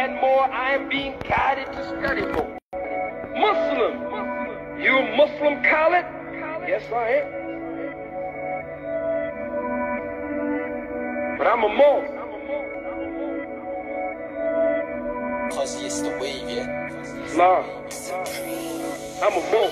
and more I am being guided to study more. Muslim. You a Muslim, Khalid? Yes, I am. But I'm a Moor. Cause it's the wave, yeah. Nah. I'm a Moor.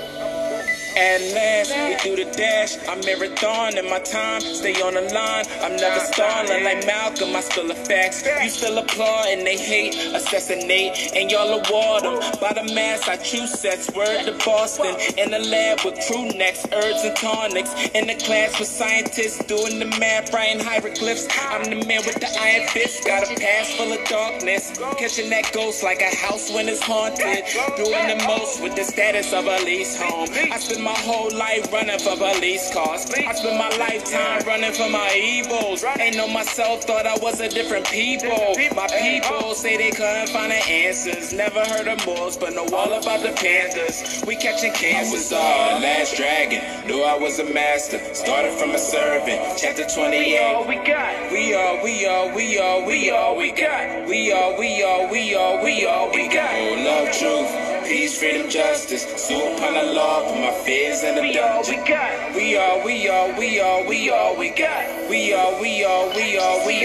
At last, we do the dash. I marathon in my time, stay on the line. I'm never stalling like Malcolm, I spill the facts. You still applaud and they hate, assassinate, and y'all award them. By the mass, I choose sets, word to Boston. In the lab with crew necks, herbs and tonics. In the class with scientists, doing the math, writing hieroglyphs. I'm the man with the iron fist, got a past full of darkness. Catching that ghost like a house when it's haunted. Doing the most with the status of a lease home. I spend my whole life running for police cars. I spent my lifetime running for my evils. Ain't know myself, thought I was a different people. My people say they couldn't find the answers. Never heard of Moors, but know all about the Panthers. We catching cancers. Last dragon, knew I was a master. Started from a servant. Chapter 28. All we got. We all we got. We all we got. We all we got. Oh, love, truth, peace, freedom, justice. Sue upon the law, put my fears in the dungeon. We all we got. We all we got.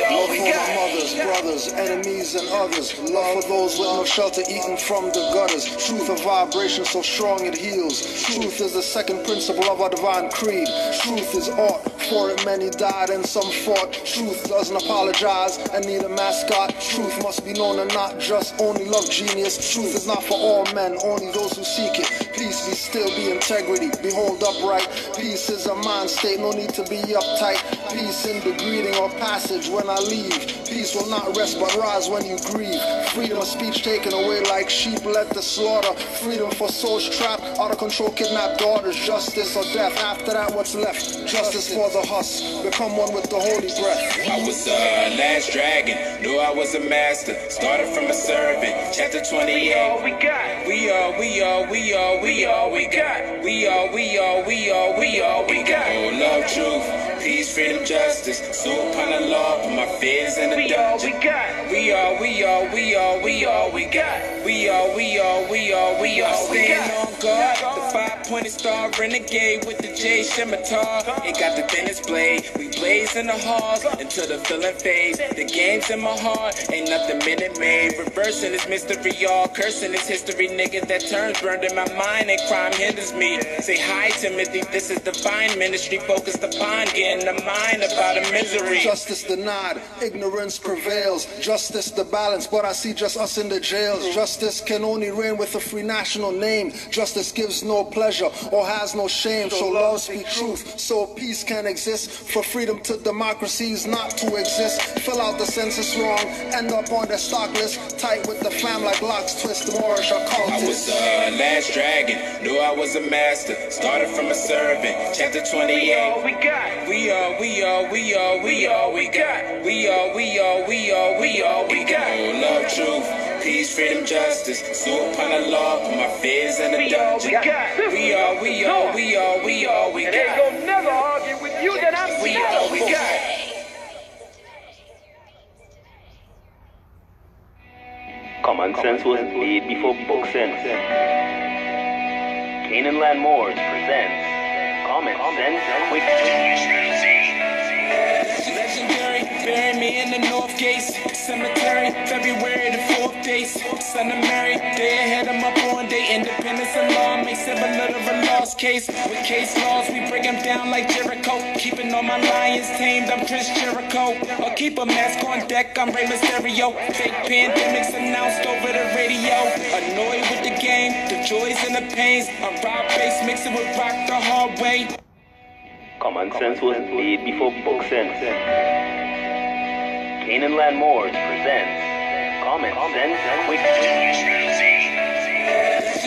Love for mothers, brothers, enemies, and others. Love for those with no shelter, eaten from the gutters. Truth, a vibration so strong it heals. Truth is the second principle of our divine creed. Truth is art. For it many died and some fought. Truth doesn't apologize and need a mascot. Truth must be known and not just only love genius. Truth is not for all men, only those who seek it. Peace be still, be integrity, behold upright. Peace is a mind state, no need to be uptight. Peace in the greeting or passage when I leave. Peace will not rest but rise when you grieve. Freedom of speech taken away like sheep led to slaughter. Freedom for souls trapped, out of control kidnapped daughters. Justice or death, after that what's left? Justice for the husk, become one with the holy breath. I was a last dragon, knew I was a master. Started from a servant, chapter 28. All we got. We all we got. We all we got. We got. Oh, love, truth, peace, freedom, justice. Sue upon the law, put my fears in the dungeon. We all we got. We all we got. Staying on guard, the 5-pointed star, renegade with the J scimitar. It got the thinnest blade. We blaze in the halls until the feeling fades. The game's in my heart, ain't nothing minute made. Reversing this mystery, y'all. Cursing this history, nigga. That terms burned in my mind and crime hinders me. Say hi, Timothy. This is divine ministry focused upon getting the mind about a misery. Justice denied, ignorance prevails. Justice the balance, but I see just us in the jails. Justice can only reign with a free national name. Justice gives no pleasure or has no shame. So love speak truth, so peace can exist. For freedom to democracies not to exist. Fill out the census wrong, end up on their stock list. Tight with the fam like locks twist, the Moorish are cultists. I was a last dragon, knew I was a master. Started from a servant, chapter 28. All we got. We all we got. We all we got. Oh, love, truth, peace, freedom, justice. Sue upon the law, put my fears in the dungeon. We all we got. And they gon' never argue with you that I'm We all we got. Common sense was laid before book sense. Canaanland Moors presents Common Sense Quick. Legendary, bury me in the North Gates Cemetery, February the 4th days. Son of Mary, day ahead of my born day. Independence and law makes it a little of a lost case. With case laws, we break them down like Jericho. Keeping all my lions tamed, I'm Chris Jericho. Or keep a mask on deck, I'm Rey Mysterio. Fake pandemics announced over the radio. Annoyed with the game, the joys and the pains. I rob bass, mix it with rock the hard way. Common sense was laid before book sense. Canaanland Moors presents Common Sense Quick.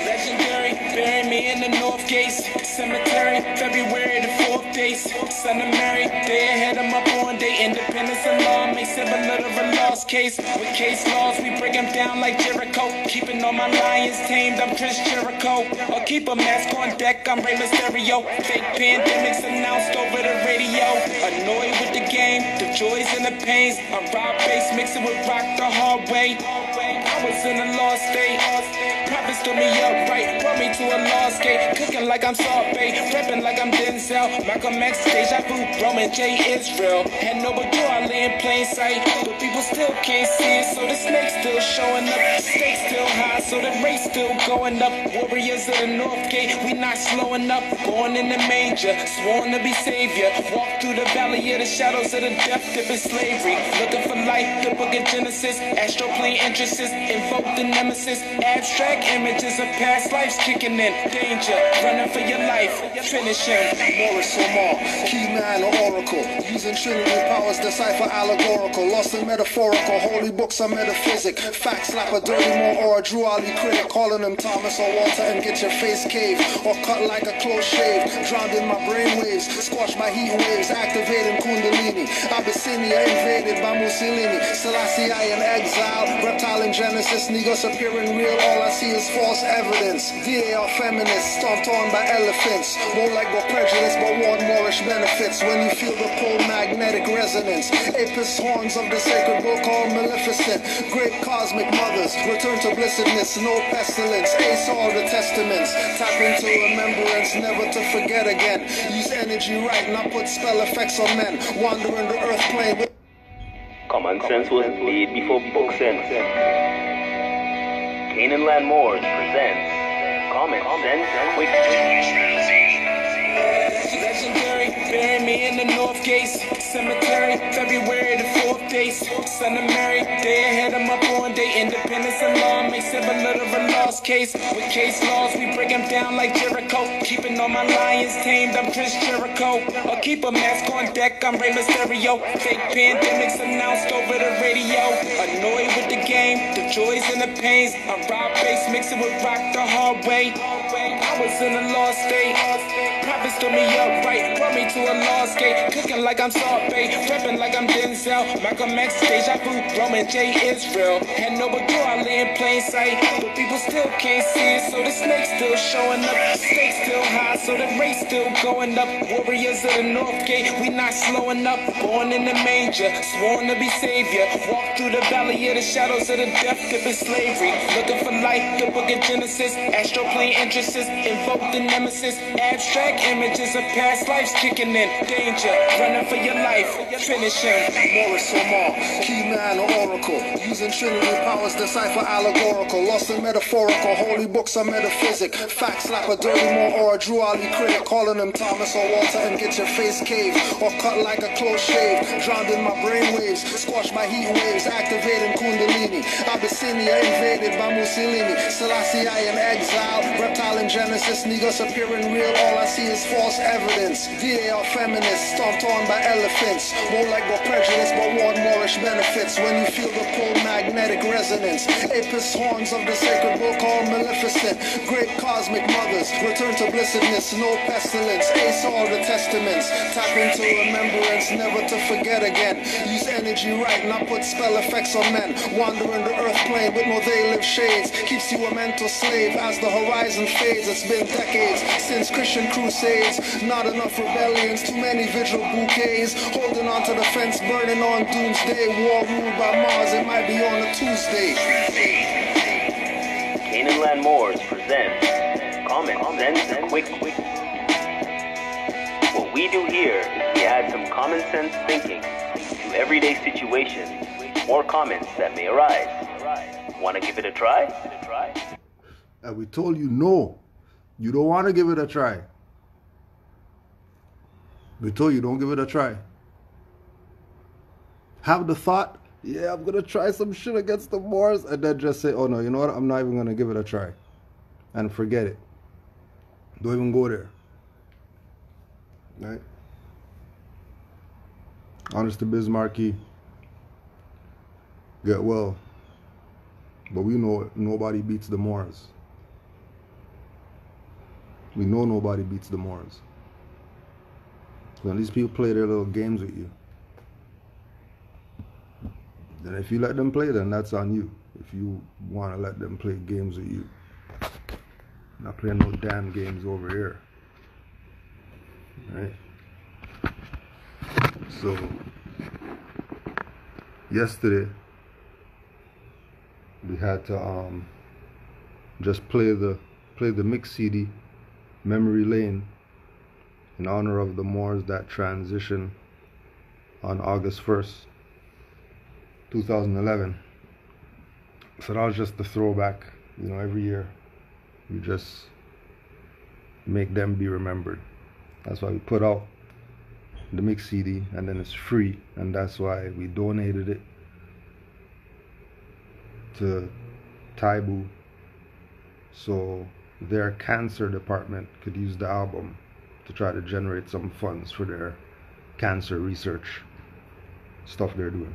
Legendary, bury me in the North Gates Cemetery, February the 4th days. Son of Mary, day ahead of my born day. Independence and law makes it a little of a lost case. With case laws, we break them down like Jericho. Keeping all my lions tamed, I'm Chris Jericho. Or keep a mask on deck, I'm Rey Mysterio. Fake pandemics announced over the radio. Annoyed with the game, the joys and the pains. I rob bass, mix it with rock the hard way. I was in a lost state. Prophets stood me up right, brought me to a lost gate. Cooking like I'm Salt Bay, repping like I'm Denzel. Malcolm X, Deja Vu, Roman J. Israel. Had no but I lay in plain sight, but people still can't see it. So the snake's still showing up, stakes still high, so the race still going up. Warriors of the North Gate, we not slowing up. Born in the manger, sworn to be savior. Walk through the valley of the shadows of the death dip in slavery. Looking for life, the book of Genesis. Astroplane entrances, invoke the nemesis. Abstract images of past lives kicking in. Danger, running for your life, finish him. Moorish key man or oracle. Using Trinity powers, decipher allegorical. Lost in metaphorical, holy books are metaphysic. Fact slap a dirty more or a Drew Ali critic. Calling him Thomas or Walter and get your face caved. Or cut like a close shave. Drowned in my brainwaves, squashed by heat waves. Activating Kundalini. Abyssinia invaded by Mussolini. Selassie I in exile. Reptile in Genesis, Negos appearing real. All I see is false evidence. DA are feminists, stomped on by elephants. Won't let go prejudice, but want Moorish benefits. When you feel the pole magnetic resonance. Apis horns of the sacred book called Maleficent. Great cosmic mothers, return to blessedness, no pestilence. Ace all the testaments. Tap into remembrance, never to forget again. Use energy right, not put spell effects on men. Wandering the earth plane. Common sense was laid before book sense. Canaanland Moors presents Common Sense Quick. Legendary, bury me in the North Gates Cemetery, February the 4th days. Son of Mary, day ahead of my born day. Independence and law makes it a little of a lost case. With case laws, we break them down like Jericho. Keeping all my lions tamed, I'm Chris Jericho. Or keep a mask on deck, I'm Rey Mysterio. Fake pandemics announced over the radio. Annoyed with the game, the joys and the pains. I'm Rob Bass mixing with rock the hard way. I was in a lost state. Prophets stood me up right, brought me to a lost gate. Cooking like I'm Salt Bay, repping like I'm Denzel. Malcolm X, Deja Vu, Roman J. Israel. Had no but I lay in plain sight, but people still can't see it. So the snake's still showing up, stakes still high, so the race still going up. Warriors of the North Gate, we not slowing up. Born in the manger, sworn to be savior. Walk through the valley of the shadows of the death dip in slavery. Looking for life, the book of Genesis. Astroplane entrances, invoke the nemesis. Abstract images of past lives kicking in. Danger, running for your life, finish him. Moorish key man or oracle. Using Trinity powers, decipher allegorical. Lost in metaphorical, holy books are metaphysic. Fact slap a dirty more or a Drew Ali critic. Calling him Thomas or Walter and get your face caved. Or cut like a close shave. Drowned in my brainwaves, squashed by heat waves. Activating Kundalini. Abyssinia invaded by Mussolini. Selassie I in exile. Reptile in Genesis, Negos appearing real. All I see is false evidence. DA are feminists, stomped on by elephants. Won't let go prejudice, but want Moorish benefits. When you feel the pole magnetic resonance. Apis horns of the sacred book called Maleficent. Great cosmic mothers, return to blessedness, no pestilence. Ace all the testaments. Tap into remembrance, never to forget again. Use energy right, not put spell effects on men. Wandering the earth plane with no they live shades. Keeps you a mental slave as the horizon fades. It's been decades since Christian crusades. Not enough rebellions, too many vigil bouquets. Holding on to the fence, burning on doomsday. War ruled by Mars, it might be on a Tuesday. Canaanland Moors presents Common Sense Quick. What we do here is we add some common sense thinking to everyday situations or comments that may arise. Want to give it a try? And we told you no, you don't want to give it a try. We told you don't give it a try. Have the thought, yeah, I'm going to try some shit against the Moors, and then just say, oh no, you know what, I'm not even going to give it a try. And forget it. Don't even go there. Right? Honest to Bismarcky. Get well. But we know nobody beats the Moors. We know nobody beats the Moors. When these people play their little games with you, then if you let them play, then that's on you. If you want to let them play games with you. Not playing no damn games over here. Right? So, yesterday, the had to just play the mix CD, Memory Lane, in honor of the Moors that transitioned on August 1st, 2011. So that was just the throwback. You know, every year we just make them be remembered. That's why we put out the mix CD, and then it's free, and that's why we donated it to Taibu, so their cancer department could use the album to try to generate some funds for their cancer research stuff they're doing.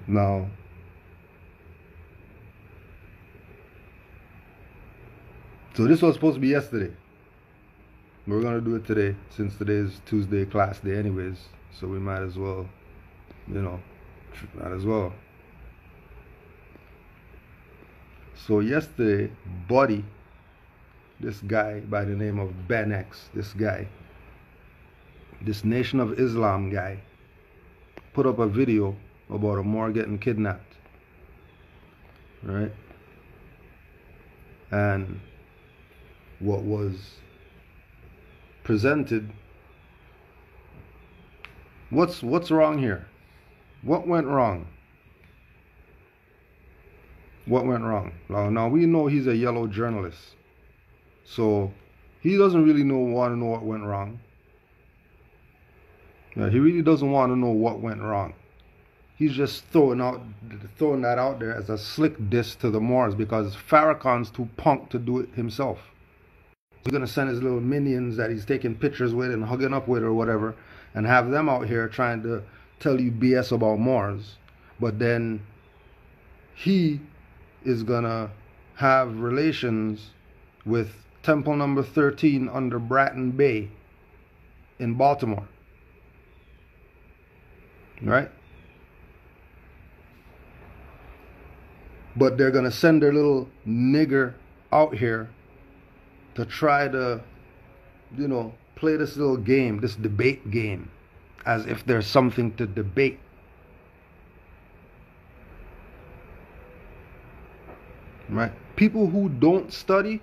Now, so this was supposed to be yesterday. We're gonna do it today, since today is Tuesday class day anyways, so we might as well, you know, might as well. So yesterday, Buddy, this guy by the name of Ben X, this Nation of Islam guy, put up a video about a Moor getting kidnapped, right? And what was presented, what's wrong here? What went wrong? What went wrong? Now we know he's a yellow journalist, so he doesn't really want to know what went wrong. Yeah, he really doesn't want to know what went wrong. He's just throwing that out there as a slick diss to the Moors because Farrakhan's too punk to do it himself. He's gonna send his little minions that he's taking pictures with and hugging up with or whatever, and have them out here trying to tell you BS about Moors, but then he is gonna have relations with Temple number 13 under Bratton Bay in Baltimore, right? But they're gonna send their little nigger out here to try to, you know, play this little game, this debate game, as if there's something to debate. Right? People who don't study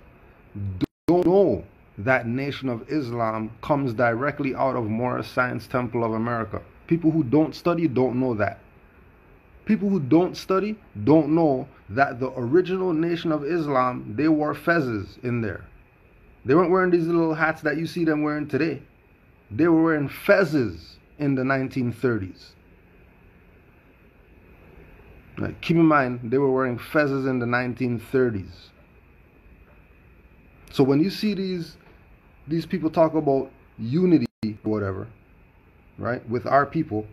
don't know that Nation of Islam comes directly out of Moorish Science Temple of America. People who don't study don't know that. People who don't study don't know that the original Nation of Islam, they wore fezzes in there. They weren't wearing these little hats that you see them wearing today. They were wearing fezzes in the 1930s. Right. Keep in mind, they were wearing fezzes in the 1930s. So when you see these people talk about unity or whatever, right, with our people,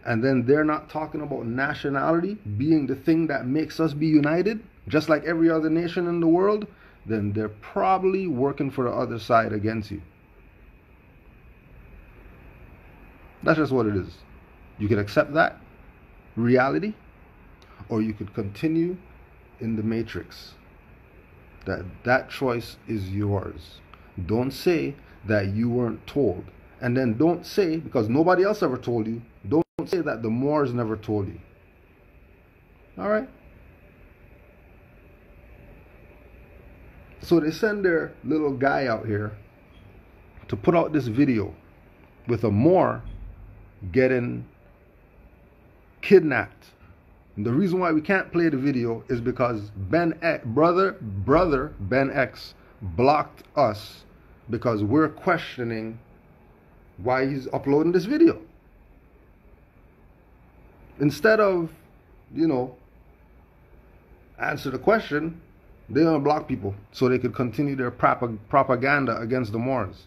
and then they're not talking about nationality being the thing that makes us be united, just like every other nation in the world, then they're probably working for the other side against you. That's just what it is. You can accept that reality, or you could continue in the matrix. That choice is yours. Don't say that you weren't told. And then don't say, because nobody else ever told you, don't say that the Moors never told you. Alright? So they send their little guy out here to put out this video with a Moor getting kidnapped. And the reason why we can't play the video is because brother Ben X blocked us because we're questioning why he's uploading this video. Instead of, you know, answer the question, they're going to block people so they could continue their propaganda against the Moors,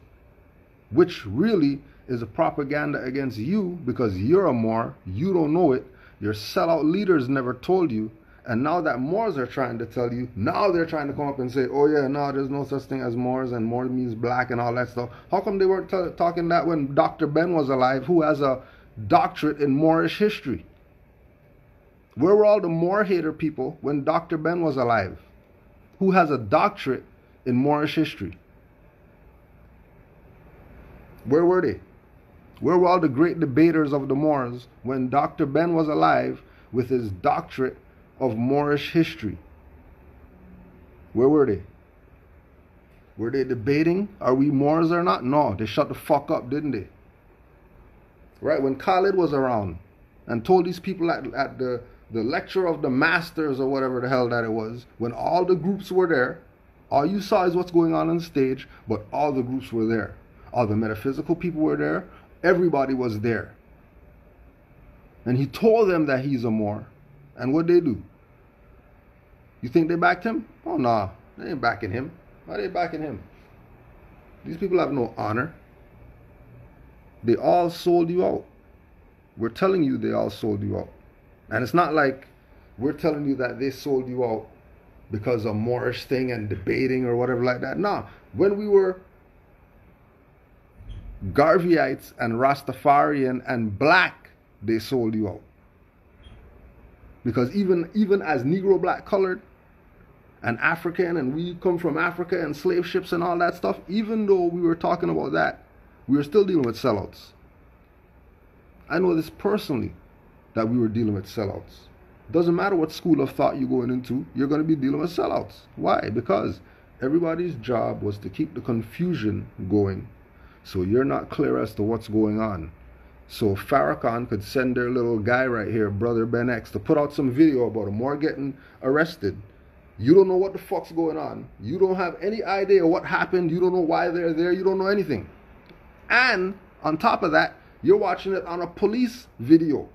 which really is a propaganda against you because you're a Moor, you don't know it, your sellout leaders never told you, and now that Moors are trying to tell you, now they're trying to come up and say, oh yeah, no, there's no such thing as Moors, and Moor means black and all that stuff. How come they weren't talking that when Dr. Ben was alive, who has a doctorate in Moorish history? Where were all the Moor hater people when Dr. Ben was alive, who has a doctorate in Moorish history? Where were they? Where were all the great debaters of the Moors when Dr. Ben was alive with his doctorate of Moorish history? Where were they? Were they debating, are we Moors or not? No, they shut the fuck up, didn't they? Right, when Khalid was around and told these people at the lecture of the masters or whatever the hell that it was, when all the groups were there, all you saw is what's going on stage, but all the groups were there. All the metaphysical people were there. Everybody was there. And he told them that he's a Moor. And what'd they do? You think they backed him? Oh, no. They ain't backing him. Why are they backing him? These people have no honor. They all sold you out. We're telling you they all sold you out. And it's not like we're telling you that they sold you out because of Moorish thing and debating or whatever like that. No. When we were Garveyites and Rastafarian and black, they sold you out. Because even as Negro, black, colored, and African, and we come from Africa and slave ships and all that stuff, even though we were talking about that, we were still dealing with sellouts. I know this personally, that we were dealing with sellouts. Doesn't matter what school of thought you're going into, you're going to be dealing with sellouts. Why? Because everybody's job was to keep the confusion going, so you're not clear as to what's going on. So Farrakhan could send their little guy right here, Brother Ben X, to put out some video about a Moor getting arrested. You don't know what the fuck's going on. You don't have any idea what happened. You don't know why they're there. You don't know anything. And on top of that, you're watching it on a police video.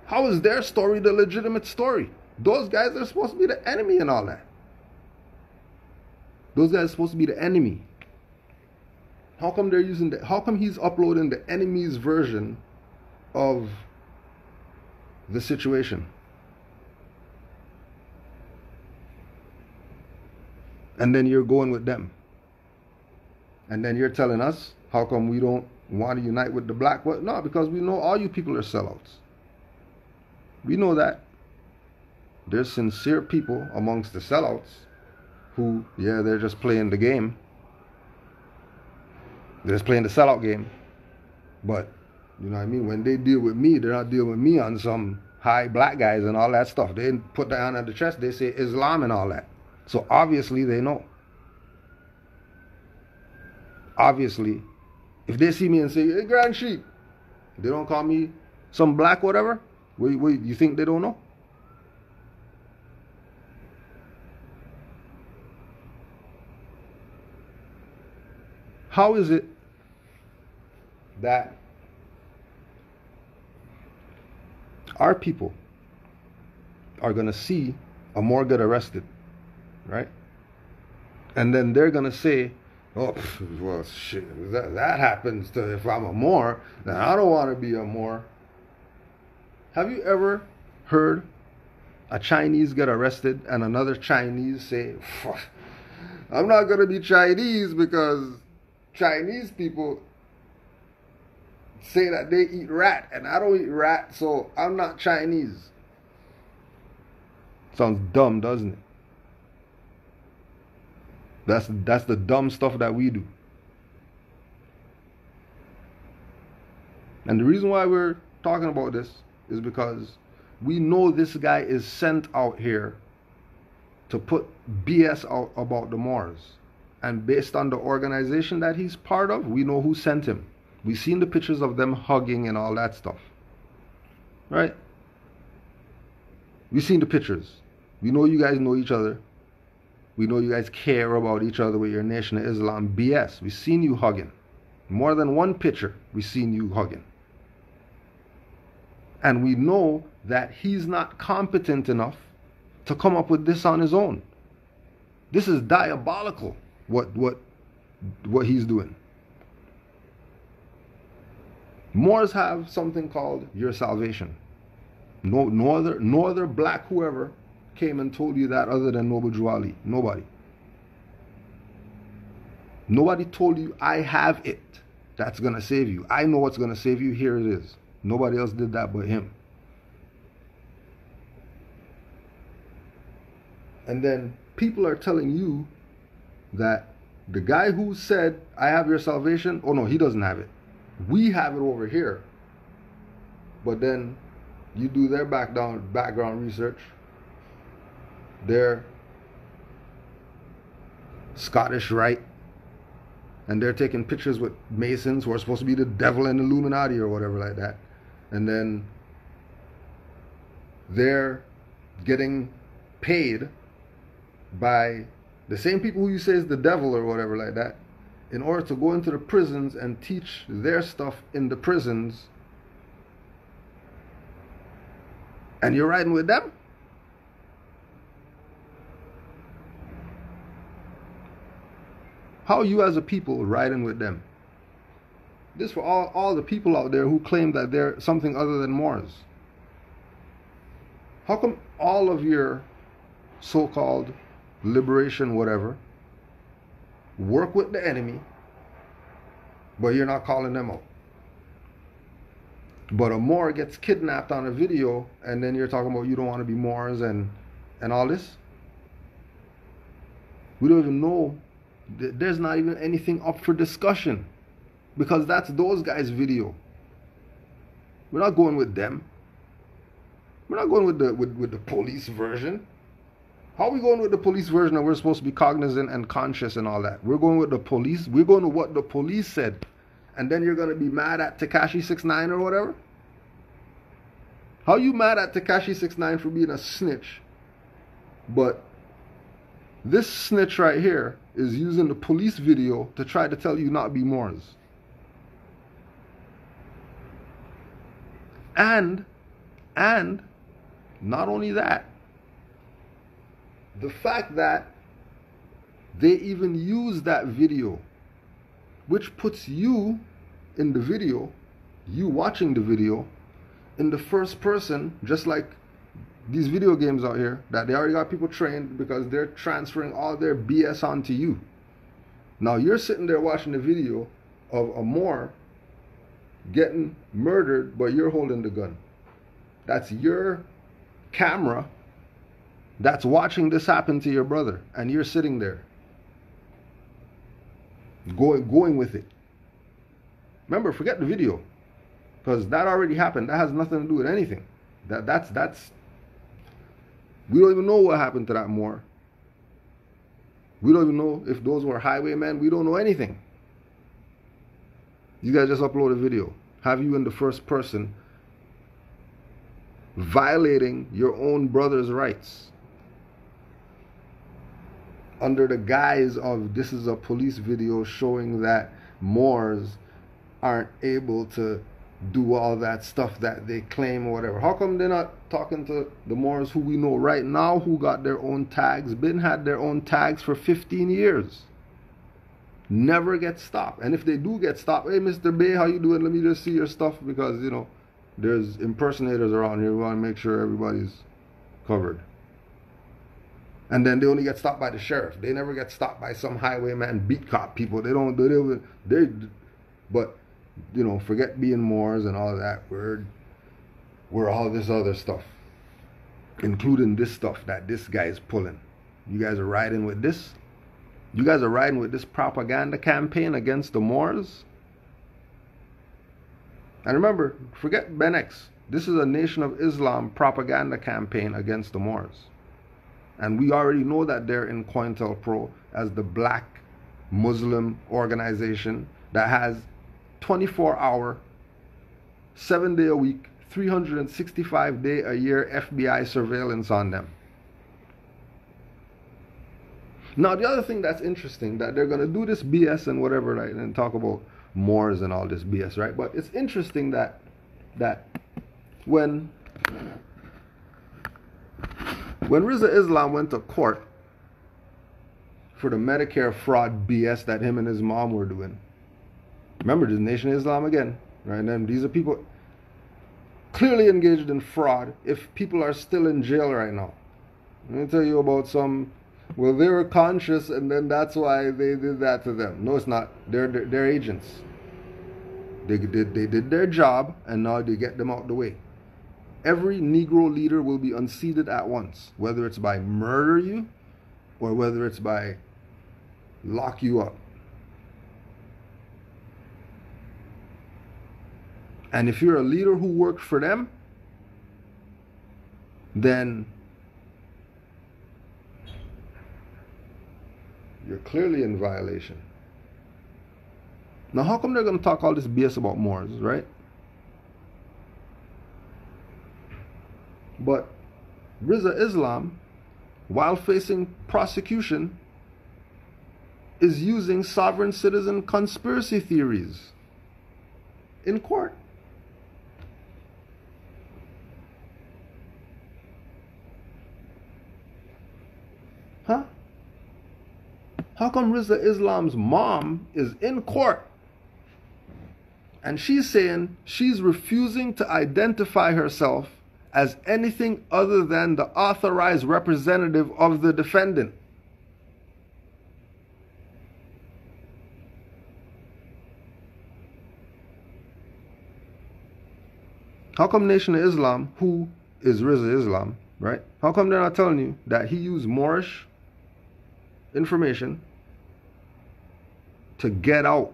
How is their story the legitimate story? Those guys are supposed to be the enemy and all that. Those guys are supposed to be the enemy. How come they're using how come he's uploading the enemy's version of the situation? And then you're going with them. And then you're telling us, how come we don't want to unite with the black? Well, no, because we know all you people are sellouts. We know that. There's sincere people amongst the sellouts who, yeah, they're just playing the game. They're just playing the sellout game. But, you know what I mean? When they deal with me, they're not dealing with me on some high black guys and all that stuff. They didn't put that on at the chest. They say Islam and all that. So obviously they know. Obviously, if they see me and say, hey, Grand Sheep, they don't call me some black whatever, you think they don't know? How is it that our people are going to see a Moor get arrested, right? And then they're going to say, oh, well, shit, if that happens to if I'm a Moor, then I don't want to be a Moor. Have you ever heard a Chinese get arrested and another Chinese say, I'm not going to be Chinese because Chinese people say that they eat rat and I don't eat rat, so I'm not Chinese? Sounds dumb, doesn't it? That's the dumb stuff that we do. And the reason why we're talking about this is because we know this guy is sent out here to put BS out about the Moors. And based on the organization that he's part of, we know who sent him. We've seen the pictures of them hugging and all that stuff. Right? We've seen the pictures. We know you guys know each other. We know you guys care about each other with your Nation of Islam BS. We've seen you hugging. More than one picture, we've seen you hugging. And we know that he's not competent enough to come up with this on his own. This is diabolical, what he's doing. Moors have something called your salvation. No other black whoever came and told you that other than Noble Drew Ali. Nobody. Nobody told you, I have it. That's going to save you. I know what's going to save you. Here it is. Nobody else did that but him. And then people are telling you that The guy who said, I have your salvation, oh no, he doesn't have it. We have it over here. But then you do their background research. They're Scottish Rite. And they're taking pictures with Masons who are supposed to be the devil and Illuminati or whatever like that. And then they're getting paid by the same people who you say is the devil or whatever like that, in order to go into the prisons and teach their stuff in the prisons. And you're riding with them? How are you as a people riding with them? This for all the people out there who claim that they're something other than Moors. How come all of your so-called liberation whatever work with the enemy, but you're not calling them out? But a Moor gets kidnapped on a video, and then you're talking about you don't want to be Moors and all this? We don't even know. There's not even anything up for discussion, because that's those guys' video. We're not going with them. We're not going with the police version. How are we going with the police version that we're supposed to be cognizant and conscious and all that? We're going with the police. We're going to what the police said. And then you're going to be mad at Tekashi 6ix9ine or whatever? How are you mad at Tekashi 6ix9ine for being a snitch? But this snitch right here is using the police video to try to tell you not to be Moors. And not only that, the fact that they even use that video, which puts you in the video, you watching the video, in the first person, just like these video games out here, that they already got people trained because they're transferring all their BS onto you. Now you're sitting there watching the video of a Moor getting murdered, but you're holding the gun. That's your camera that's watching this happen to your brother, and you're sitting there going with it. Remember, forget the video, because that already happened. That has nothing to do with anything. That's we don't even know what happened to that Moor. We don't even know if those were highwaymen. We don't know anything. You guys just upload a video. Have you in the first person violating your own brother's rights under the guise of this is a police video showing that Moors aren't able to do all that stuff that they claim or whatever. How come they're not talking to the Moors who we know right now who got their own tags, had their own tags for 15 years? Never get stopped. And if they do get stopped, hey, Mr. Bay, how you doing? Let me just see your stuff, because, you know, there's impersonators around here. We want to make sure everybody's covered. And then they only get stopped by the sheriff. They never get stopped by some highwayman beat cop people. But, you know, forget being Moors and all that. We're all this other stuff, including this stuff that this guy is pulling. You guys are riding with this? You guys are riding with this propaganda campaign against the Moors? And remember, forget Ben X. This is a Nation of Islam propaganda campaign against the Moors. And we already know that they're in COINTELPRO as the black Muslim organization that has 24-hour, 7-day a week, 365-day a year FBI surveillance on them. Now, the other thing that's interesting, that they're going to do this BS and whatever, right, and talk about Moors and all this BS, right? But it's interesting that when Rizza Islam went to court for the Medicare fraud BS that him and his mom were doing, remember, this Nation of Islam again, right? And these are people clearly engaged in fraud. If people are still in jail right now, let me tell you about some. Well, they were conscious, and then that's why they did that to them. No, it's not. They're agents. They did their job, and now they get them out the way. Every Negro leader will be unseated at once, whether it's by murder you, or whether it's by lock you up. And if you're a leader who worked for them, then you're clearly in violation. Now, how come they're going to talk all this BS about Moors, right? But Rizza Islam, while facing prosecution, is using sovereign citizen conspiracy theories in court. Huh? How come Rizza Islam's mom is in court and she's saying she's refusing to identify herself as anything other than the authorized representative of the defendant? How come Nation of Islam, who is Rizza Islam, right? How come they're not telling you that he used Moorish information to get out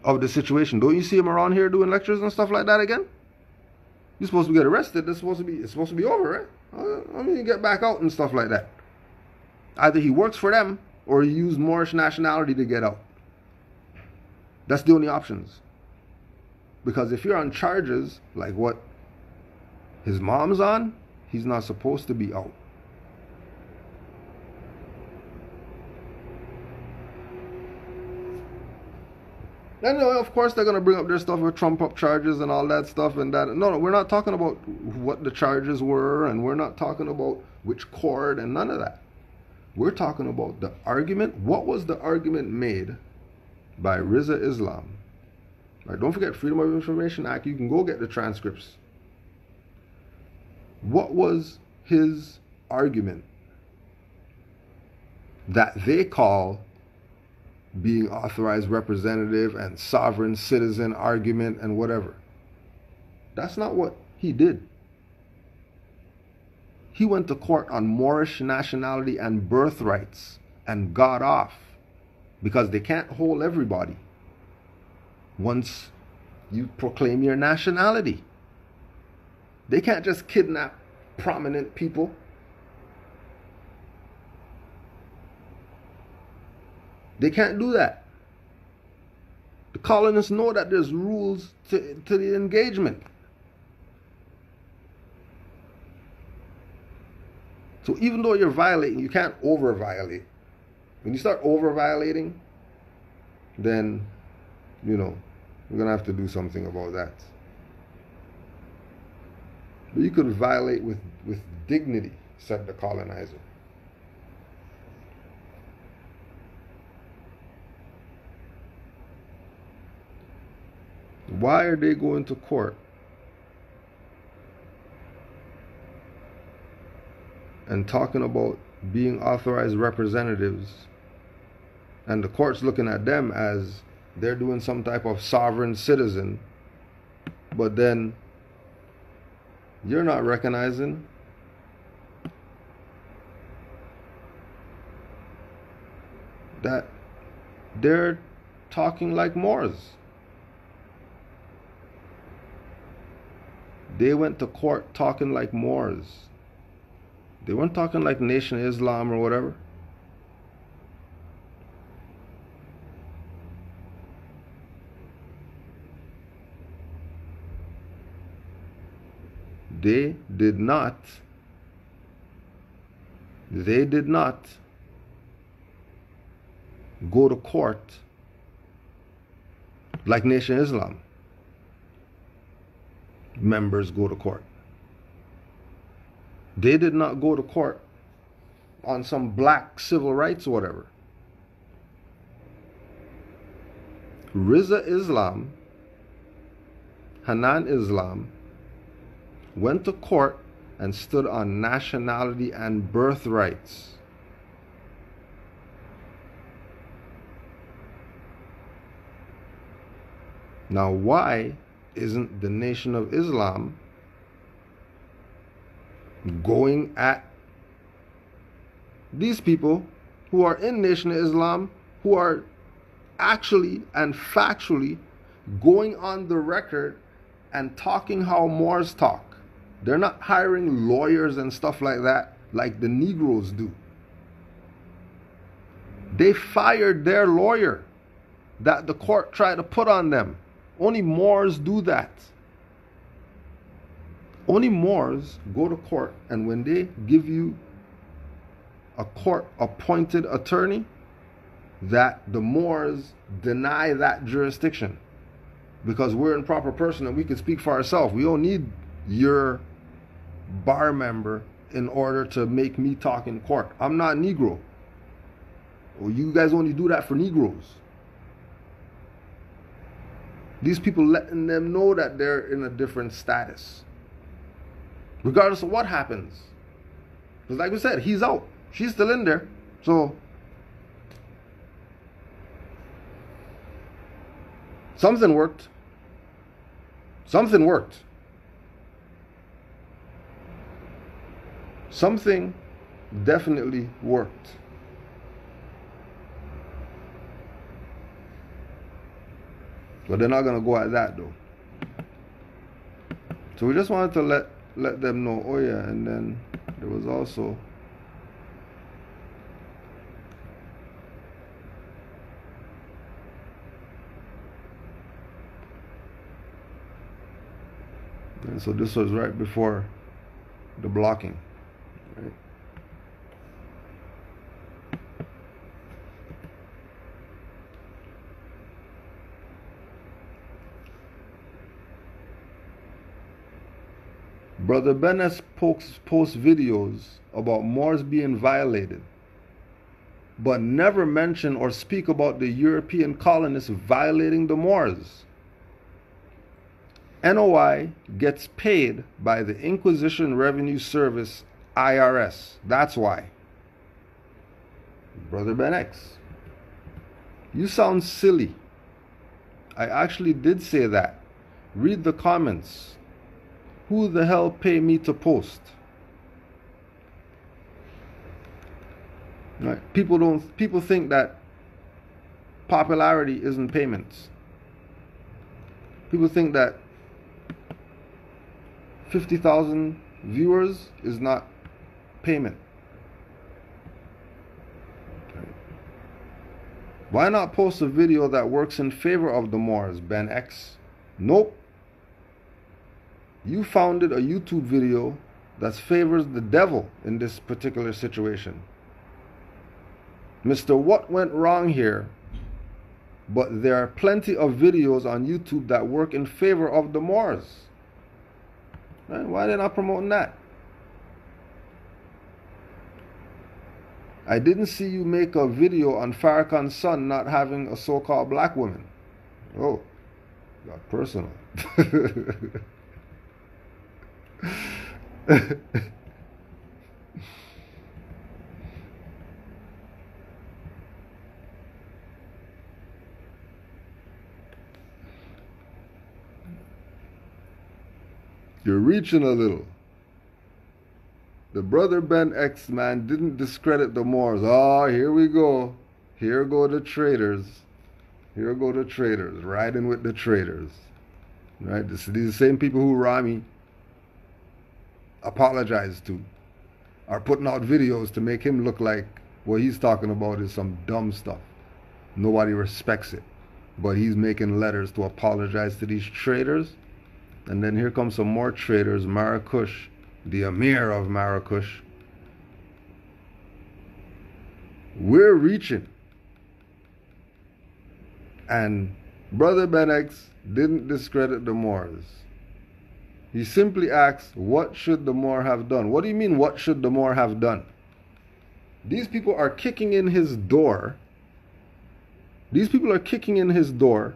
of the situation? Don't you see him around here doing lectures and stuff like that again? You're supposed to get arrested. It's supposed to be over, right? I mean, get back out and stuff like that. Either he works for them or he used Moorish nationality to get out. That's the only options. Because if you're on charges like what his mom's on, he's not supposed to be out. And of course they're going to bring up their stuff with trump up charges and all that stuff and that. No, we're not talking about what the charges were, and we're not talking about which court and none of that. We're talking about the argument. What was the argument made by Rizza Islam? Right, don't forget Freedom of Information Act. You can go get the transcripts. What was his argument that they call being authorized representative and sovereign citizen argument and whatever? That's not what he did. He went to court on Moorish nationality and birthrights and got off because they can't hold everybody once you proclaim your nationality. They can't just kidnap prominent people. They can't do that. The colonists know that there's rules to the engagement. So even though you're violating, you can't over-violate. When you start over-violating, then, we're going to have to do something about that. But you could violate with dignity, said the colonizer. Why are they going to court and talking about being authorized representatives, and the court's looking at them as they're doing some type of sovereign citizen, but then you're not recognizing that they're talking like Moors? They went to court talking like Moors. They weren't talking like Nation of Islam or whatever. They did not go to court like Nation of Islam members go to court. They did not go to court on some black civil rights or whatever. Rizza Islam, Hanan Islam, went to court and stood on nationality and birthrights. Now, why isn't the Nation of Islam going at these people who are in Nation of Islam, who are actually and factually going on the record and talking how Moors talk. They're not hiring lawyers and stuff like that like the Negroes do. They fired their lawyer that the court tried to put on them. Only Moors do that. Only Moors go to court, and when they give you a court-appointed attorney, that the Moors deny that jurisdiction. Because we're an proper person and we can speak for ourselves. We don't need your bar member in order to make me talk in court. I'm not Negro. Well, you guys only do that for Negroes. These people letting them know that they're in a different status. Regardless of what happens. Because like we said, he's out. She's still in there. So something worked. Something worked. Something definitely worked. But they're not going to go at that though. So we just wanted to let them know. Oh yeah, and then there was also and so this was right before the blocking, right? Brother Benes posts videos about Moors being violated, but never mention or speak about the European colonists violating the Moors. NOI gets paid by the Inquisition Revenue Service, IRS. That's why. Brother Ben X, you sound silly. I actually did say that. Read the comments. Who the hell pay me to post? Right? People think that popularity isn't payments. People think that 50,000 viewers is not payment. Right? Why not post a video that works in favor of the Moors, Ben X? Nope. You founded a YouTube video that favors the devil in this particular situation. Mr. What went wrong here? But there are plenty of videos on YouTube that work in favor of the Moors. Right? Why are they not promoting that? I didn't see you make a video on Farrakhan's son not having a so-called black woman. Oh, got personal. You're reaching a little. The brother Ben X man didn't discredit the Moors. Oh, here we go. Here go the traitors. Here go the traitors. Riding with the traitors. Right? These are the same people who Rami apologized to are putting out videos to make him look like what he's talking about is some dumb stuff. Nobody respects it. But he's making letters to apologize to these traitors. And then here comes some more traitors. Marrakush, the Emir of Marrakush. We're reaching. And Brother Ben X didn't discredit the Moors. He simply asks, what should the Moor have done? What do you mean, what should the Moor have done? These people are kicking in his door. These people are kicking in his door,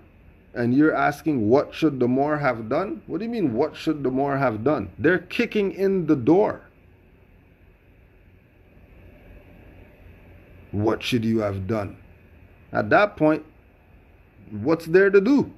and you're asking, what should the Moor have done? What do you mean, what should the Moor have done? They're kicking in the door. What should you have done? At that point, what's there to do?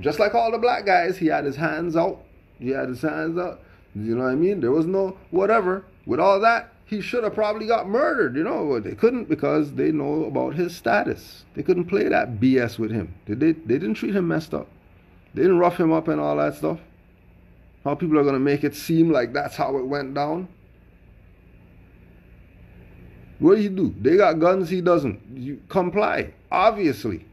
Just like all the black guys, he had his hands out, He had his hands out. You know what I mean? There was no whatever. With all that, he should have probably got murdered. You know, they couldn't because they know about his status. They couldn't play that BS with him. They didn't treat him messed up. They didn't rough him up and all that stuff. How people are going to make it seem like that's how it went down. What do you do? They got guns, he doesn't. You comply, obviously.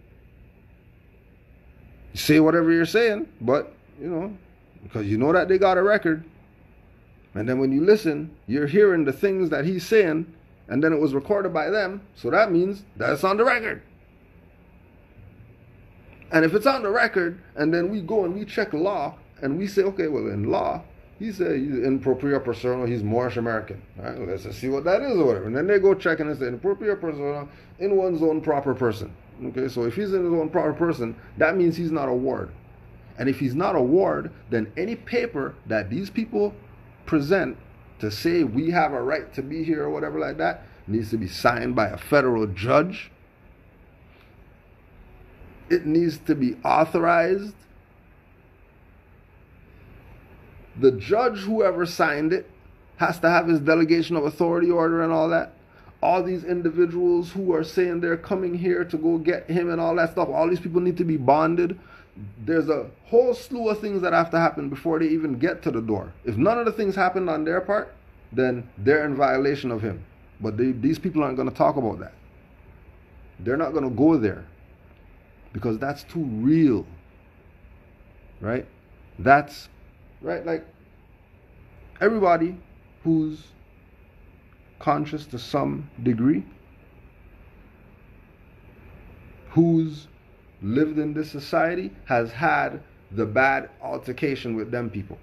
You say whatever you're saying, but, you know, because you know that they got a record. And then when you listen, you're hearing the things that he's saying, and then it was recorded by them, so that means that it's on the record. And if it's on the record, and then we go and we check law, and we say, okay, well, in law, he said he's in propria persona, he's Moorish American. All right, let's just see what that is or whatever. And then they go check and they say, in propria persona, in one's own proper person. Okay, so if he's in his own proper person, that means he's not a ward. And if he's not a ward, then any paper that these people present to say we have a right to be here or whatever like that needs to be signed by a federal judge. It needs to be authorized. The judge, whoever signed it, has to have his delegation of authority order and all that. All these individuals who are saying they're coming here to go get him and all that stuff, all these people need to be bonded. There's a whole slew of things that have to happen before they even get to the door. If none of the things happened on their part, then they're in violation of him. But these people aren't going to talk about that. They're not going to go there because that's too real. Right? That's right, like everybody who's conscious to some degree, who's lived in this society, has had the bad altercation with them people.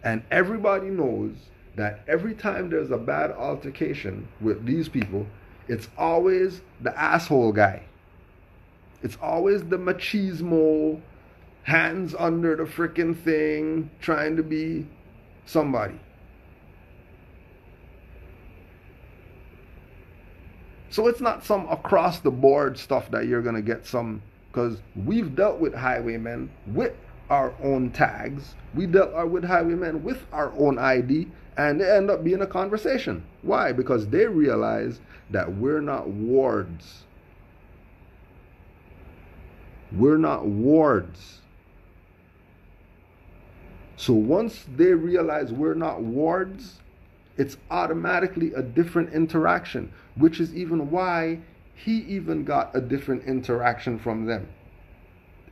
And everybody knows that every time there's a bad altercation with these people, it's always the asshole guy. It's always the machismo, hands under the freaking thing, trying to be somebody. So it's not some across the board stuff that you're going to get some, because we've dealt with highwaymen with our own tags. We dealt with highwaymen with our own ID, and they end up being a conversation. Why? Because they realize that we're not wards. We're not wards. So once they realize we're not wards, it's automatically a different interaction, which is even why he even got a different interaction from them.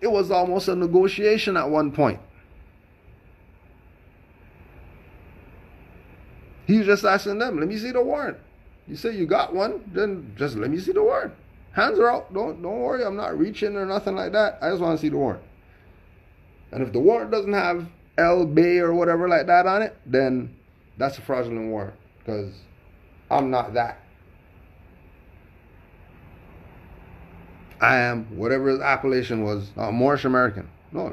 It was almost a negotiation at one point. He's just asking them, let me see the warrant. You say you got one, then just let me see the warrant. Hands are out. Don't worry, I'm not reaching or nothing like that. I just want to see the warrant. And if the warrant doesn't have L, Bay, or whatever like that on it, then that's a fraudulent warrant, because I'm not that. I am, whatever his appellation was, Moorish American. No,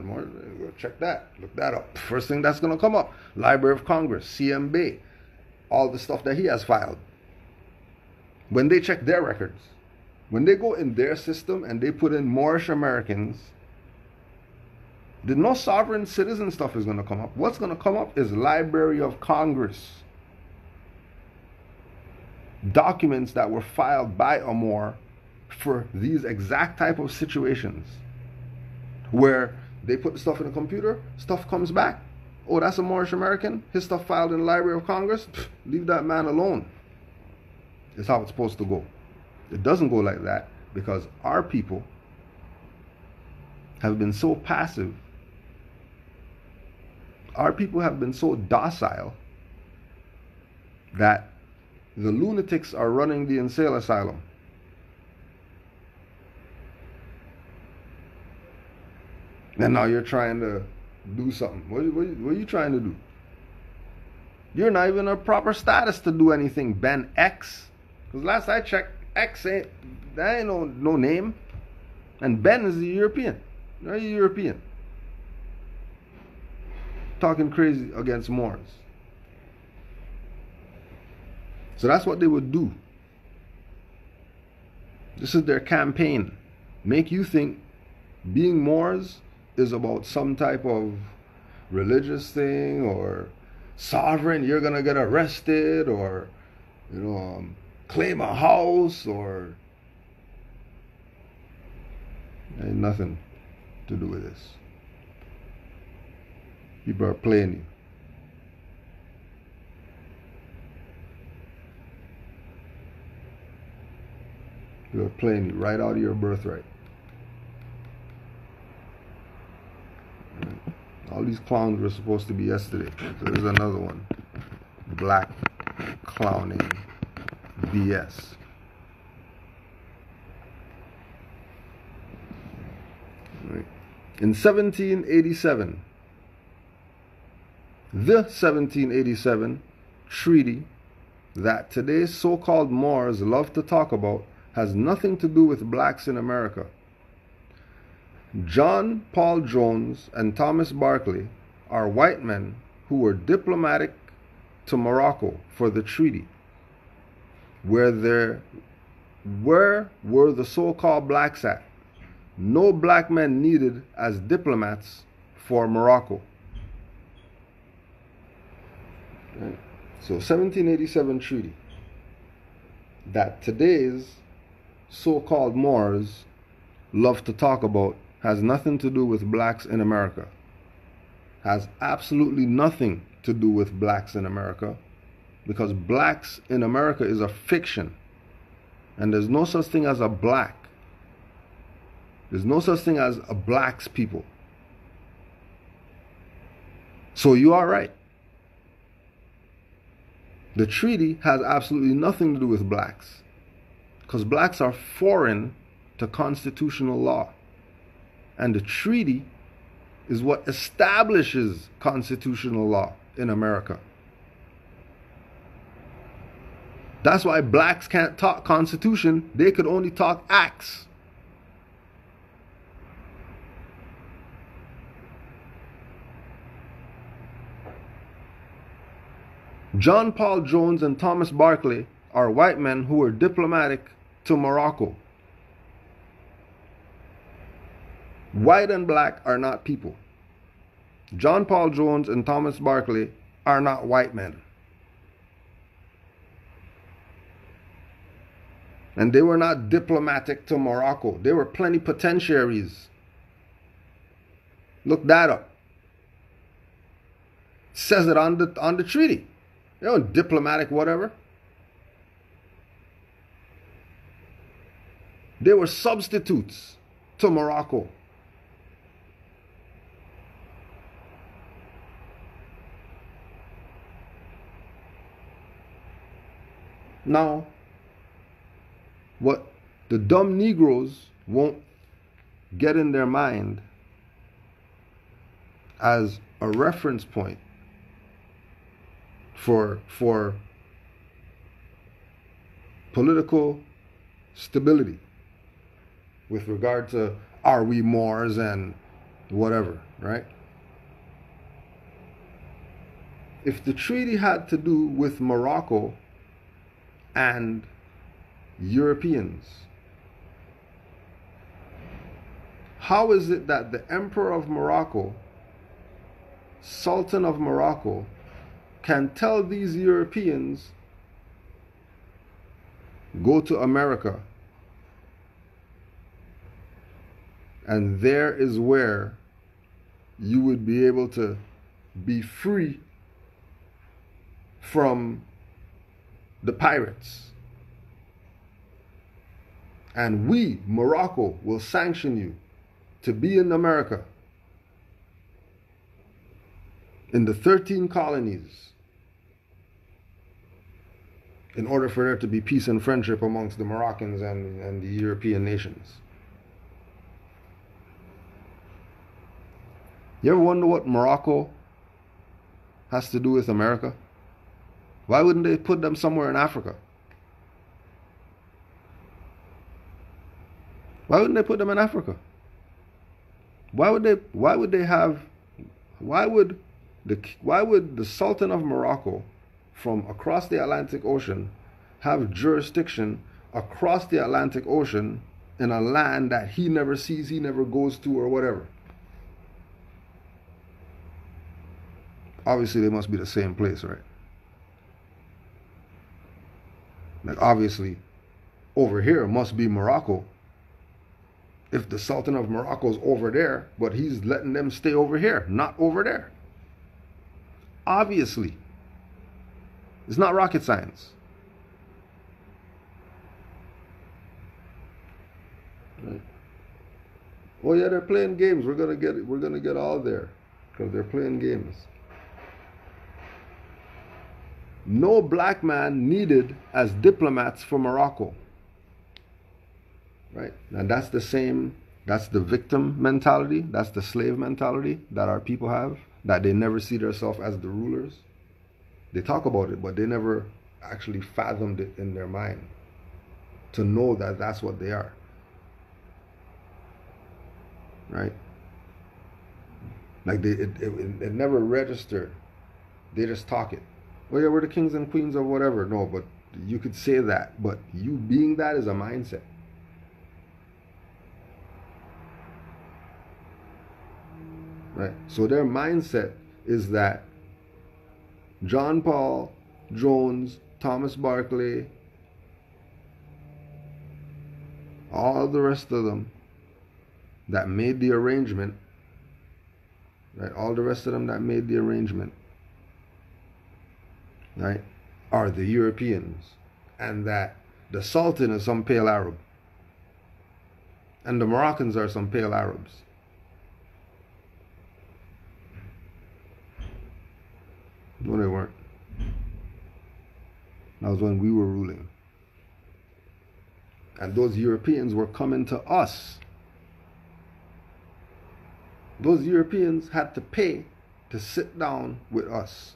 check that. Look that up. First thing that's going to come up, Library of Congress, CM Bay, all the stuff that he has filed. When they check their records, when they go in their system and they put in Moorish Americans, no sovereign citizen stuff is going to come up. What's going to come up is Library of Congress. Documents that were filed by a Moor for these exact type of situations, where they put the stuff in the computer, stuff comes back. Oh, that's a Moorish American? His stuff filed in the Library of Congress? Pfft, leave that man alone. It's how it's supposed to go. It doesn't go like that because our people have been so passive. Our people have been so docile that the lunatics are running the insane asylum. And now you're trying to do something. What are you trying to do? You're not even a proper status to do anything, Ben X. Because last I checked, X ain't no name. And Ben is a European. You're a European. Talking crazy against Moors. So that's what they would do. This is their campaign. Make you think being Moors is about some type of religious thing, or sovereign, you're gonna get arrested, or claim a house, or ain't nothing to do with this. People are playing you. People are playing you right out of your birthright. All these clowns were supposed to be yesterday. So there's another one. Black clowning BS. Right. In 1787, the 1787 treaty that today's so-called Moors love to talk about has nothing to do with blacks in America. John Paul Jones and Thomas Barclay are white men who were diplomatic to Morocco for the treaty. Where were the so-called blacks at? No black men needed as diplomats for Morocco. Right. So 1787 treaty that today's so-called Moors love to talk about has nothing to do with blacks in America. Has absolutely nothing to do with blacks in America, because blacks in America is a fiction, and there's no such thing as a black. There's no such thing as a blacks people. So you are right. The treaty has absolutely nothing to do with blacks, because blacks are foreign to constitutional law. And the treaty is what establishes constitutional law in America. That's why blacks can't talk constitution. They could only talk acts. John Paul Jones and Thomas Barclay are white men who were diplomatic to Morocco. White and black are not people. John Paul Jones and Thomas Barclay are not white men. And they were not diplomatic to Morocco. They were plenipotentiaries. Look that up. It says it on the treaty. They weren't diplomatic whatever. They were substitutes to Morocco. Now, what the dumb Negroes won't get in their mind as a reference point for political stability with regard to are we Moors and whatever, right? If the treaty had to do with Morocco and Europeans, how is it that the Emperor of Morocco, Sultan of Morocco, can tell these Europeans, go to America, and there is where you would be able to be free from the pirates, and we, Morocco, will sanction you to be in America, in the 13 colonies, in order for there to be peace and friendship amongst the Moroccans and the European nations. You ever wonder what Morocco has to do with America? Why wouldn't they put them somewhere in Africa? Why wouldn't they put them in Africa? Why would the Sultan of Morocco from across the Atlantic Ocean have jurisdiction across the Atlantic Ocean in a land that he never sees, he never goes to, or whatever? obviously they must be the same place, right? Like obviously over here must be Morocco. If the Sultan of Morocco's over there, but he's letting them stay over here, not over there. Obviously. It's not rocket science. Right. Oh yeah, they're playing games. We're gonna get all there because they're playing games. No black man needed as diplomats for Morocco. Right? And that's the victim mentality, that's the slave mentality that our people have, that they never see themselves as the rulers. They talk about it, but they never actually fathomed it in their mind to know that that's what they are. Right? Like it never registered. They just talk it. Well, yeah, we're the kings and queens of whatever. No, but you could say that, but you being that is a mindset. Right? So their mindset is that John Paul, Jones, Thomas Barclay, all the rest of them that made the arrangement, right? All the rest of them that made the arrangement, right, are the Europeans, and that the Sultan is some pale Arab, and the Moroccans are some pale Arabs. No, they weren't. That was when we were ruling. And those Europeans were coming to us. Those Europeans had to pay to sit down with us.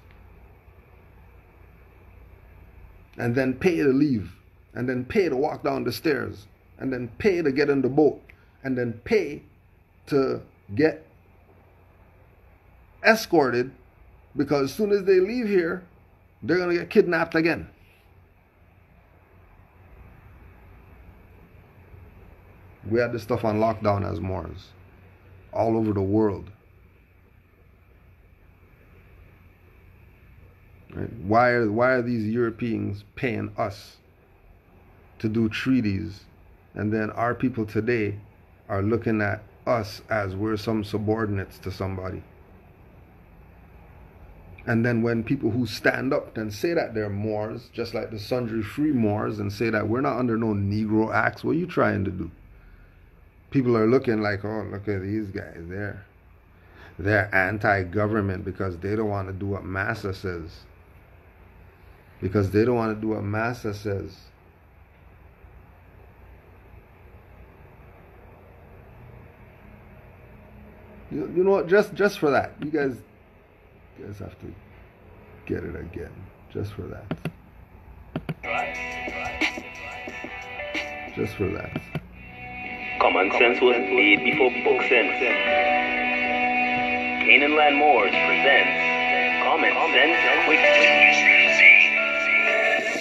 And then pay to leave. And then pay to walk down the stairs. And then pay to get in the boat. And then pay to get escorted. Because as soon as they leave here, they're going to get kidnapped again. We had this stuff on lockdown as Moors. All over the world. Right? Why are these Europeans paying us to do treaties, and then our people today are looking at us as we're some subordinates to somebody? And then when people who stand up and say that they're Moors, just like the Sundry Free Moors, and say that we're not under no Negro Acts, what are you trying to do? People are looking like, oh, look at these guys. They're anti-government because they don't want to do what Massa says. Because they don't want to do what Massa says. You know what? Just for that, you guys have to get it again. Just for that. Just for that. Common sense was laid before book sense. Canaanland Moors presents Common Sense Quick.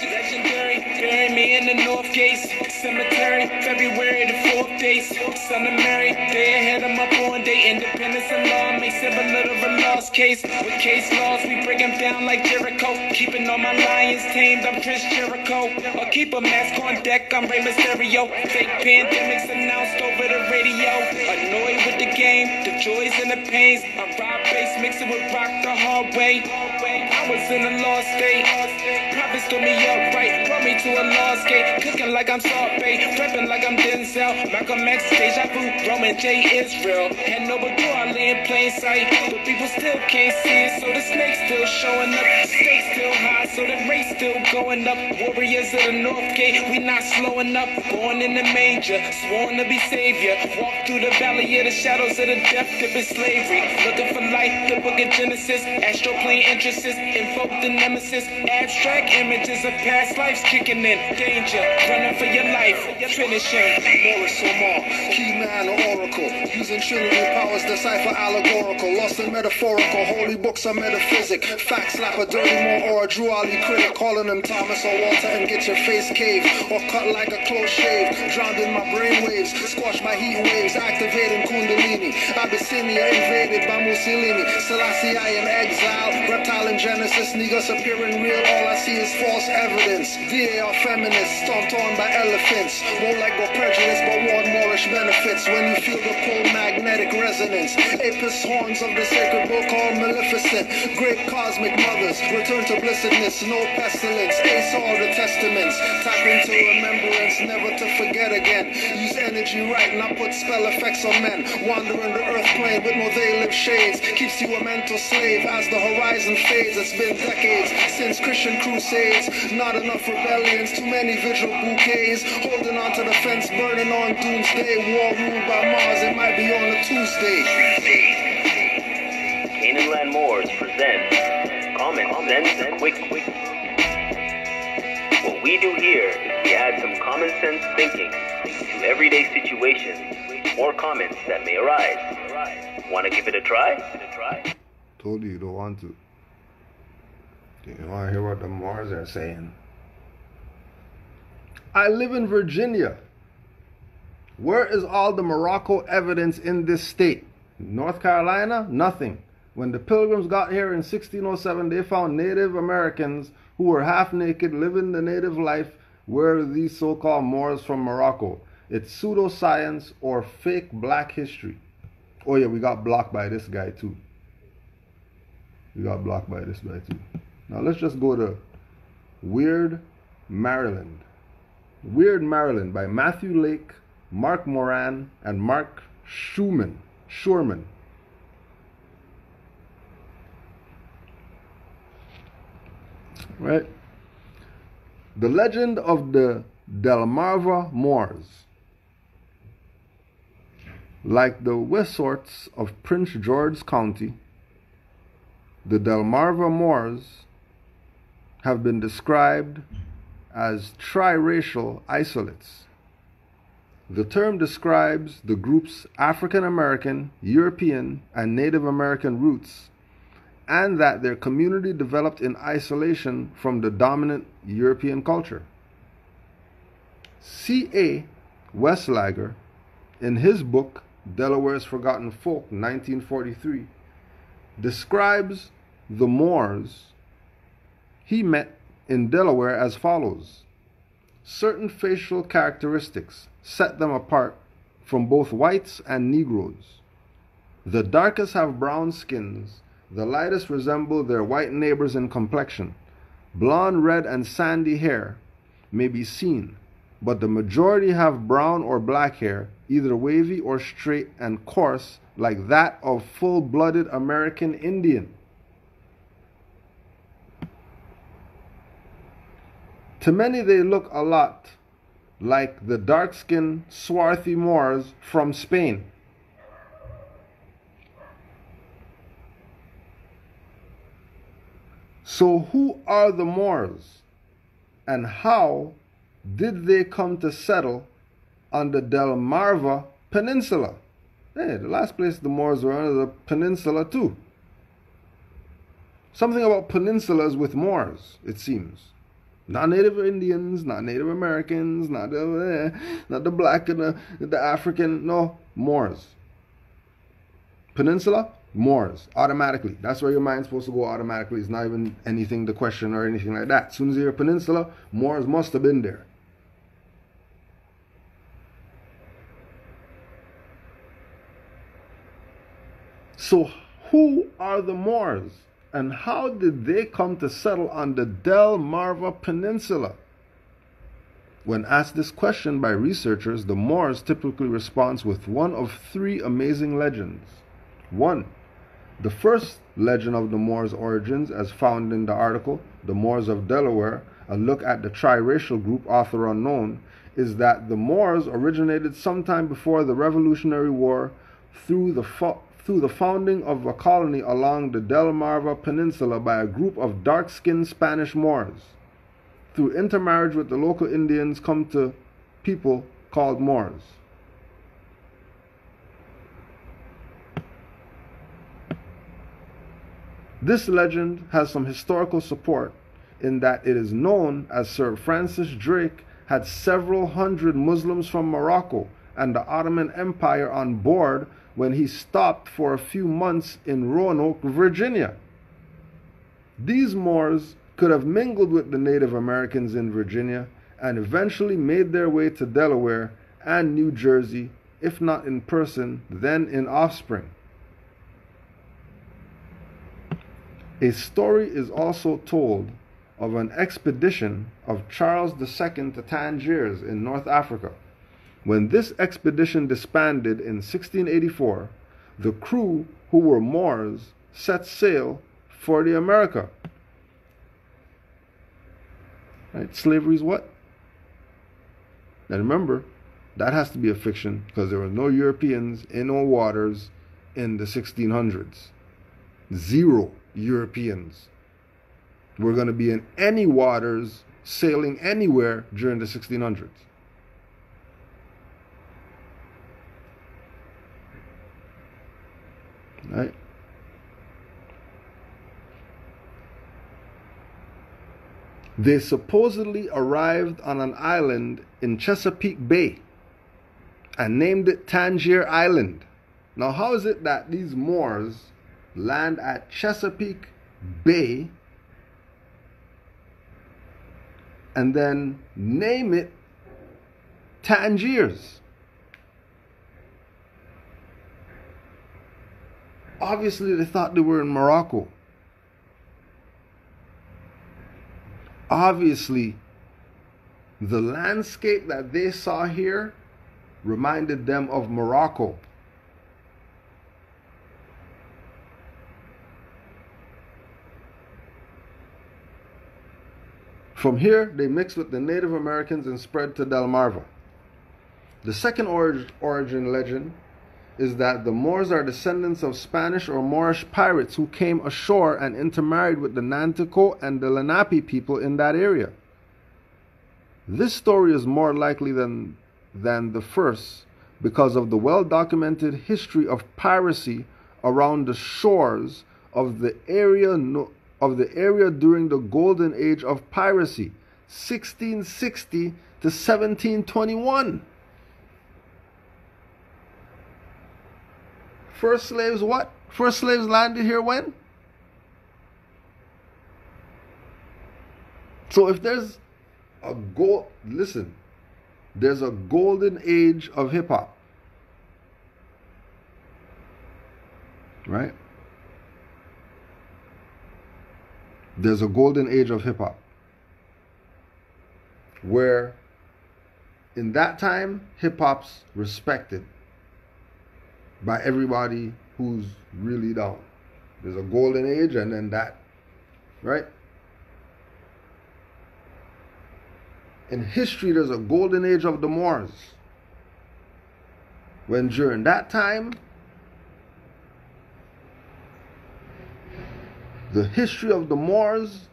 Legendary, bury me in the North Gate Cemetery, February the 4th days. Son of Mary, they ahead of my born day. Independence and law makes it a little of a lost case. With case laws, we break them down like Jericho. Keeping all my lions tamed, I'm Prince Jericho. Or keep a mask on deck, I'm Rey Mysterio. Fake pandemics announced over the radio. Annoyed with the game, the joys and the pains. I rob bass, mix it with rock the hard way. I was in a lost state. Prophets stood me up right, brought me to a lost gate. Cooking like I'm Salt Bay, prepping like I'm Denzel. Malcolm X, Deja Vu, Roman J. Israel. Had no but I lay in plain sight, but people still can't see it. So the snake's still showing up, the stakes still high, so the race still going up. Warriors of the North Gate, we not slowing up. Born in the manger, sworn to be savior. Walk through the valley of the shadows of the death dip in slavery. Looking for light, the book of Genesis. Astroplane entrances, invoke the nemesis. Abstract images of past lives kicking in. Danger, running for your life, finishing. Moorish Omar, key man or oracle. Using Trinity powers, decipher allegorical. Lost in metaphorical, holy books are metaphysic. Facts slap a dirty more or a Drew scholarly critic calling him Thomas or Walter and get your face caved or cut like a close shave. Drowned in my brainwaves, squashed by heat waves, activating Kundalini. Abyssinia invaded by Mussolini. Selassie I in exile, reptile in Genesis, niggas appearing real. All I see is false evidence. DA are feminists, stomped on by elephants. Won't let go prejudice, but want Moorish benefits. When you feel the cold magnetic resonance, Apis horns of the sacred book called Maleficent. Great cosmic mothers, return to blessedness, no pestilence. Ace all the testaments, tap into remembrance, never to forget again. Use energy right, not put spell effects on men. Wandering the earth plane with no they live shades, keeps you a mental slave as the horizon fades. It's been decades since Christian crusades, not enough rebellions, too many vigil bouquets. Holding on to the fence, burning on doomsday. War ruled by Mars, it might be on a Tuesday. Canaanland Moors presents Common Sense Quickie. What we do here is we add some common sense thinking to everyday situations or comments that may arise. Want to give it a try? Told you you don't want to. You want to hear what the Moors are saying? I live in Virginia. Where is all the Morocco evidence in this state? North Carolina? Nothing. When the Pilgrims got here in 1607, they found Native Americans who were half naked, living the native life. Where are these so-called Moors from Morocco? It's pseudoscience or fake black history. Oh yeah, we got blocked by this guy too. Now let's just go to Weird Maryland. Weird Maryland by Matthew Lake, Mark Moran, and Mark Schurman. Right? The legend of the Delmarva Moors. Like the Wesorts of Prince George's County, the Delmarva Moors have been described as triracial isolates. The term describes the group's African American, European, and Native American roots, and that their community developed in isolation from the dominant European culture. C.A. Westlager, in his book Delaware's Forgotten Folk, 1943, describes the Moors he met in Delaware as follows. Certain facial characteristics set them apart from both whites and Negroes. The darkest have brown skins, the lightest resemble their white neighbors in complexion. Blonde, red, and sandy hair may be seen, but the majority have brown or black hair, either wavy or straight and coarse, like that of full-blooded American Indian. To many they look a lot like the dark-skinned, swarthy Moors from Spain. So who are the Moors, and how did they come to settle on the Delmarva Peninsula? Hey, the last place the Moors were on the peninsula too. Something about peninsulas with Moors, it seems. Not Native Indians, not Native Americans, not the black and the African, no, Moors. Peninsula, Moors, automatically. That's where your mind's supposed to go automatically. It's not even anything to question or anything like that. As soon as you hear peninsula, Moors must have been there. So who are the Moors, and how did they come to settle on the Delmarva Peninsula? When asked this question by researchers, the Moors typically respond with one of three amazing legends. 1. The first legend of the Moors' origins, as found in the article, The Moors of Delaware, a look at the triracial group, author unknown, is that the Moors originated sometime before the Revolutionary War through the founding of a colony along the Delmarva Peninsula by a group of dark-skinned Spanish Moors. Through intermarriage with the local Indians come to people called Moors. This legend has some historical support in that it is known as Sir Francis Drake had several hundred Muslims from Morocco and the Ottoman Empire on board when he stopped for a few months in Roanoke, Virginia. These Moors could have mingled with the Native Americans in Virginia and eventually made their way to Delaware and New Jersey, if not in person, then in offspring. A story is also told of an expedition of Charles II to Tangiers in North Africa. When this expedition disbanded in 1684, the crew, who were Moors, set sail for the America. Right? Slavery is what? Now remember, that has to be a fiction because there were no Europeans in our waters in the 1600s. Zero Europeans were going to be in any waters sailing anywhere during the 1600s. Right? They supposedly arrived on an island in Chesapeake Bay and named it Tangier Island. Now, how is it that these Moors land at Chesapeake Bay and then name it Tangiers? Obviously, they thought they were in Morocco. Obviously, the landscape that they saw here reminded them of Morocco. From here, they mixed with the Native Americans and spread to Delmarva. The second origin legend is that the Moors are descendants of Spanish or Moorish pirates who came ashore and intermarried with the Nantico and the Lenape people in that area. This story is more likely than the first because of the well-documented history of piracy around the shores of the area during the golden age of piracy, 1660 to 1721. First slaves what? First slaves landed here when? So if there's a there's a golden age of hip hop. Right? There's a golden age of hip hop where in that time hip hop's respected by everybody who's really down. There's a golden age and then that, right? In history, there's a golden age of the Moors. When during that time, the history of the Moors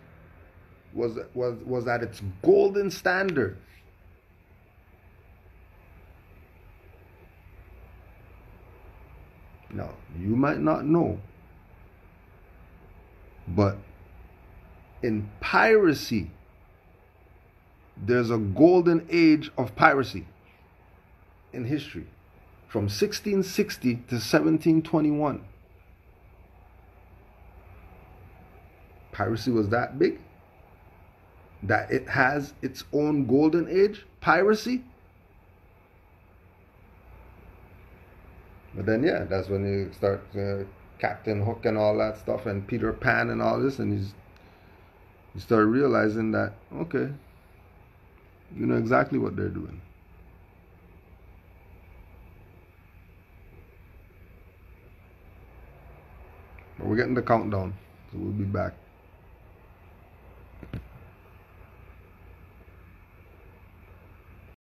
was at its golden standard. Now, you might not know, but in piracy, there's a golden age of piracy in history from 1660 to 1721. Piracy was that big that it has its own golden age, piracy. But then, yeah, that's when you start Captain Hook and all that stuff and Peter Pan and all this, and you start realizing that, okay, you know exactly what they're doing. But we're getting the countdown, so we'll be back.